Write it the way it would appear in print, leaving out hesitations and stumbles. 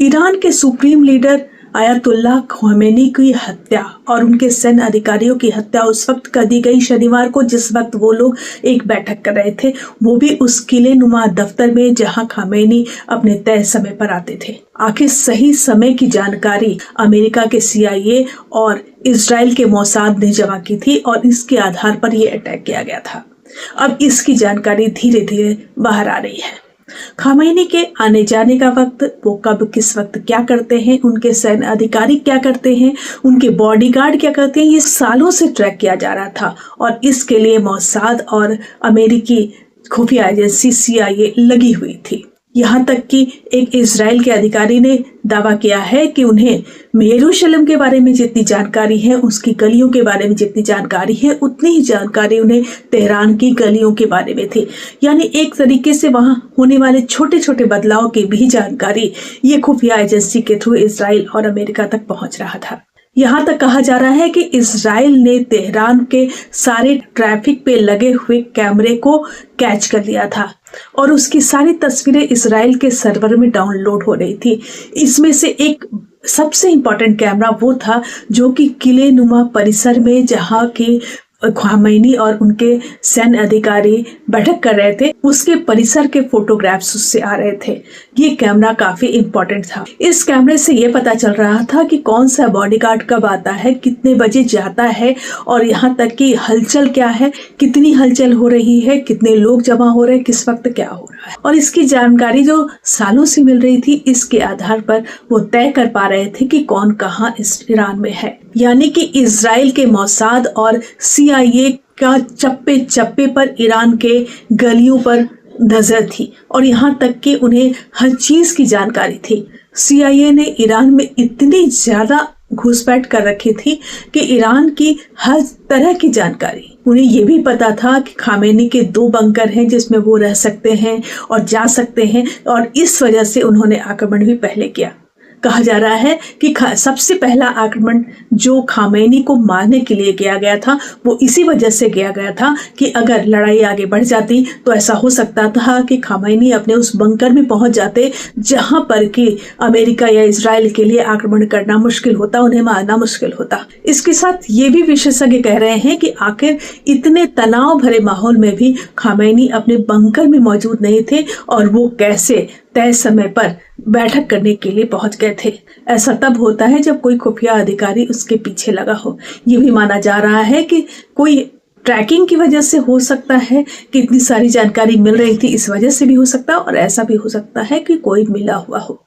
Iran के supreme leader Ayatollah ख़ोमेनी की हत्या और उनके सैन्य अधिकारियों की हत्या उस वक्त कर दी गई शनिवार को, जिस वक्त वो लोग एक बैठक कर रहे थे, वो भी उस किले नुमा दफ्तर में जहां ख़ामेनी अपने तय समय पर आते थे। आखिर सही समय की जानकारी अमेरिका के CIA और इजराइल के मोसाद ने जमा की थी और इसके आधार पर यह अटैक किया गया था। अब इसकी जानकारी धीरे धीरे बाहर आ रही है। ख़ामेनी के आने जाने का वक्त, वो कब किस वक्त क्या करते हैं, उनके सैन्य अधिकारी क्या करते हैं, उनके बॉडीगार्ड क्या करते हैं, ये सालों से ट्रैक किया जा रहा था और इसके लिए मोसाद और अमेरिकी खुफिया एजेंसी CIA लगी हुई थी। यहाँ तक कि एक इजराइल के अधिकारी ने दावा किया है कि उन्हें यरूशलेम के बारे में जितनी जानकारी है, उसकी गलियों के बारे में जितनी जानकारी है, उतनी ही जानकारी उन्हें तेहरान की गलियों के बारे में थी। यानी एक तरीके से वहां होने वाले छोटे छोटे बदलाव की भी जानकारी ये खुफिया एजेंसी के थ्रू इजराइल और अमेरिका तक पहुंच रहा था। यहाँ तक कहा जा रहा है कि इजराइल ने तेहरान के सारे ट्रैफिक पे लगे हुए कैमरे को कैच कर लिया था और उसकी सारी तस्वीरें इजराइल के सर्वर में डाउनलोड हो रही थी। इसमें से एक सबसे इम्पोर्टेंट कैमरा वो था जो कि किले नुमा परिसर में, जहाँ की ख़ामेनी और उनके सैन्य अधिकारी बैठक कर रहे थे, उसके परिसर के फोटोग्राफ्स उससे आ रहे थे। ये कैमरा काफी इम्पोर्टेंट था। इस कैमरे से ये पता चल रहा था कि कौन सा बॉडीगार्ड कब आता है, कितने बजे जाता है और यहाँ तक कि हलचल क्या है, कितनी हलचल हो रही है, कितने लोग जमा हो रहे हैं, किस वक्त क्या हो रहा है। और इसकी जानकारी जो सालों से मिल रही थी, इसके आधार पर वो तय कर पा रहे थे कि कौन कहाँ इस ईरान में है। यानी कि इजराइल के मोसाद और CIA का चप्पे चप्पे पर ईरान के गलियों पर नजर थी और यहाँ तक कि उन्हें हर चीज की जानकारी थी। CIA ने ईरान में इतनी ज्यादा घुसपैठ कर रखी थी कि ईरान की हर तरह की जानकारी, उन्हें यह भी पता था कि ख़ामेनी के 2 बंकर हैं जिसमें वो रह सकते हैं और जा सकते हैं और इस वजह से उन्होंने आक्रमण भी पहले किया। कहा जा रहा है कि सबसे पहला आक्रमण जो ख़ामेनी को मारने के लिए किया गया था, वो इसी वजह से किया गया था कि अगर लड़ाई आगे बढ़ जाती तो ऐसा हो सकता था कि ख़ामेनी अपने उस बंकर में पहुंच जाते जहां पर कि अमेरिका या इजराइल के लिए आक्रमण करना मुश्किल होता, उन्हें मारना मुश्किल होता। इसके साथ ये भी विशेषज्ञ कह रहे हैं कि आखिर इतने तनाव भरे माहौल में भी ख़ामेनी अपने बंकर में मौजूद नहीं थे और वो कैसे तय समय पर बैठक करने के लिए पहुंच गए थे। ऐसा तब होता है जब कोई खुफिया अधिकारी उसके पीछे लगा हो। ये भी माना जा रहा है कि कोई ट्रैकिंग की वजह से हो सकता है कि इतनी सारी जानकारी मिल रही थी, इस वजह से भी हो सकता है और ऐसा भी हो सकता है कि कोई मिला हुआ हो।